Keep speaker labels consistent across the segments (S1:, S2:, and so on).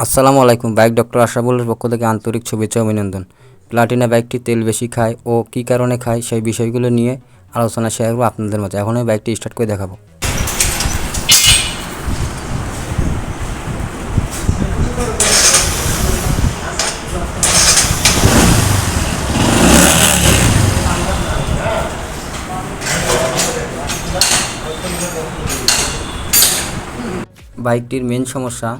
S1: আসসালামু আলাইকুম। Bike doctor আশরাফুলের পক্ষ থেকে আন্তরিক শুভেচ্ছা ও অভিনন্দন। প্লাটিনা বাইকটি তেল বেশি খায় ও কী কারণে খায় সেই বিষয়গুলো নিয়ে আলোচনা শেয়ার করবো আপনাদের মাঝে। এখন আমি বাইকটি স্টার্ট করে দেখাবো। বাইকটির মেন সমস্যা,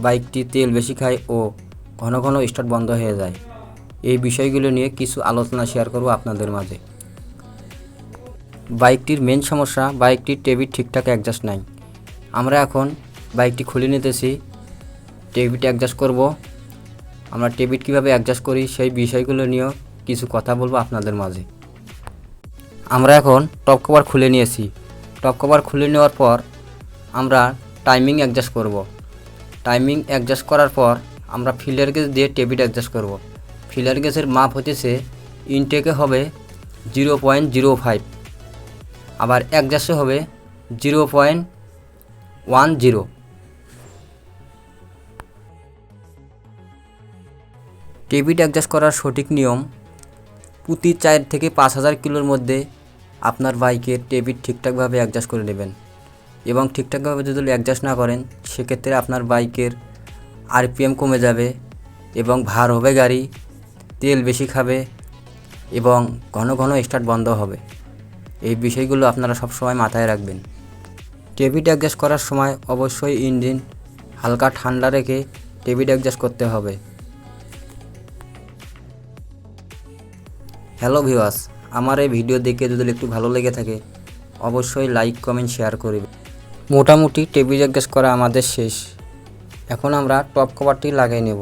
S1: বাইকটি তেল বেশি খায় ও ঘন ঘন স্টার্ট বন্ধ হয়ে যায়। এই বিষয়গুলো নিয়ে কিছু আলোচনা শেয়ার করব আপনাদের মাঝে। বাইকটির মেন সমস্যা, বাইকটির টেবিট ঠিকঠাক অ্যাডজাস্ট নাই। আমরা এখন বাইকটি খুলে নিতেছি, টেবিট অ্যাডজাস্ট করব। আমরা টেবিট কীভাবে অ্যাডজাস্ট করি সেই বিষয়গুলো নিয়েও কিছু কথা বলবো আপনাদের মাঝে। আমরা এখন টপ কভার খুলে নিয়েছি। টপ কভার খুলে নেওয়ার পর আমরা টাইমিং অ্যাডজাস্ট করব। টাইমিং অ্যাডজাস্ট করার পর আমরা ফিলার গেজ দিয়ে টেবিট অ্যাডজাস্ট করব। ফিলার গেজের মাপ হতেছে ইনটেকে হবে 0.05, আবার অ্যাডজাস্টে হবে 0.10। টেবিট অ্যাডজাস্ট করার সঠিক নিয়ম, প্রতি 4 থেকে 5,000 কিলোর মধ্যে আপনার বাইকের টেবিট ঠিকঠাকভাবে অ্যাডজাস্ট করে নেবেন। এবং ঠিকঠাকভাবে যদি অ্যাডজাস্ট না করেন সেক্ষেত্রে আপনার বাইকের আরপিএম কমে যাবে এবং ভার হবে গাড়ি, তেল বেশি খাবে এবং ঘন ঘন স্টার্ট বন্ধ হবে। এই বিষয়গুলো আপনারা সবসময় মাথায় রাখবেন। টেবিট অ্যাডজাস্ট করার সময় অবশ্যই ইঞ্জিন হালকা ঠান্ডা রেখে টেবিট অ্যাডজাস্ট করতে হবে। হ্যালো ভিউয়ার্স, আমার এই ভিডিও দেখে যদি একটু ভালো লেগে থাকে অবশ্যই লাইক কমেন্ট শেয়ার করবে। মোটামুটি টেবিট অ্যাডজাস্ট করা আমাদের শেষ। এখন আমরা টপ কভারটি লাগিয়ে নেব।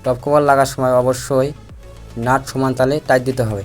S1: টপ কভার লাগার সময় অবশ্যই নাট সমান তালে টাইট দিতে হবে।